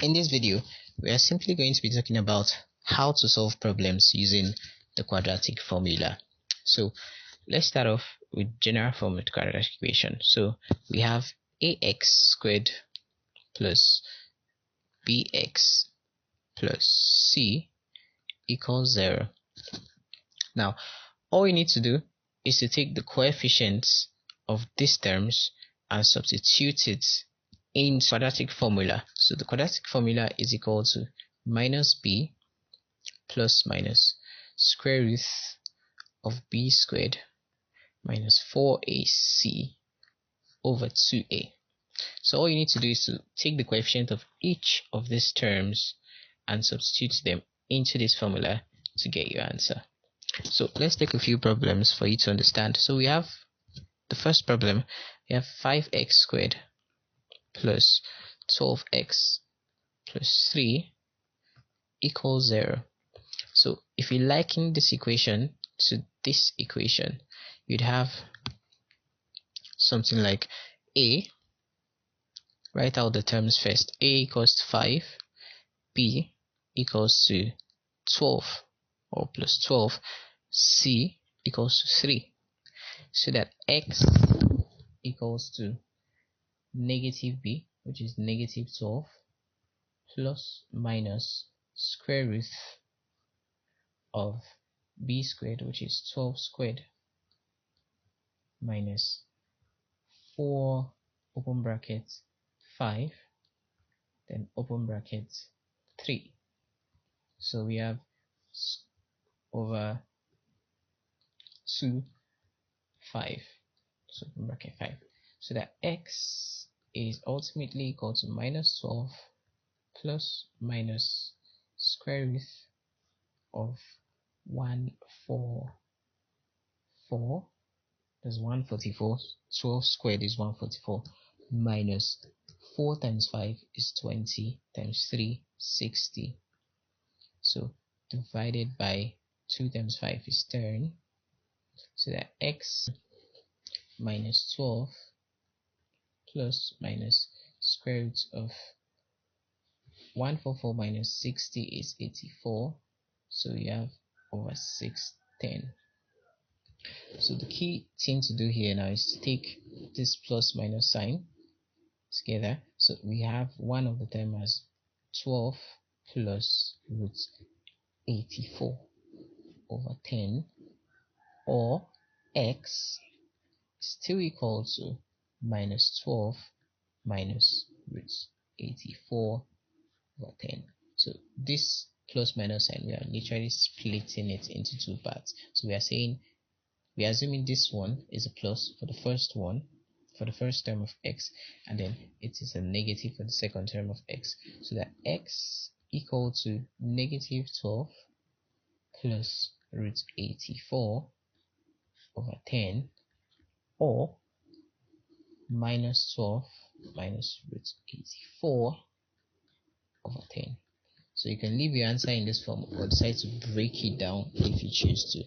In this video, we are simply going to be talking about how to solve problems using the quadratic formula. So let's start off with general form of the quadratic equation. So we have ax squared plus bx plus c equals 0. Now, all you need to do is to take the coefficients of these terms and substitute it in quadratic formula. So the quadratic formula is equal to minus b plus minus square root of b squared minus 4ac over 2a. So all you need to do is to take the coefficient of each of these terms and substitute them into this formula to get your answer. So let's take a few problems for you to understand. So we have the first problem. We have 5x squared plus 12x plus 3 equals 0. So if you liken this equation to this equation, you'd have something like a, write out the terms first. A equals to 5, b equals to 12 or plus 12, c equals to 3. So that x equals to negative b, which is negative 12, plus minus square root of b squared, which is 12 squared, minus 4 open bracket 5, then open bracket 3. So we have over 2 5, so open bracket 5. So that x is ultimately equal to minus 12 plus minus square root of 144. That's 144. 12 squared is 144 minus 4 times 5 is 20 times 3 60. So divided by 2 times 5 is 10. So that x minus 12 plus minus square root of 144 minus 60 is 84. So we have over 610. So the key thing to do here now is to take this plus minus sign together. So we have one of the term as 12 plus root 84 over 10, or x is still equal to minus 12 minus root 84 over 10. So this plus minus sign, we are literally splitting it into two parts. So we are saying, we are assuming this one is a plus for the first one, for the first term of x, and then it is a negative for the second term of x. So that x equal to negative 12 plus root 84 over 10, or minus 12 minus root 84 over 10. So you can leave your answer in this form or decide to break it down if you choose to.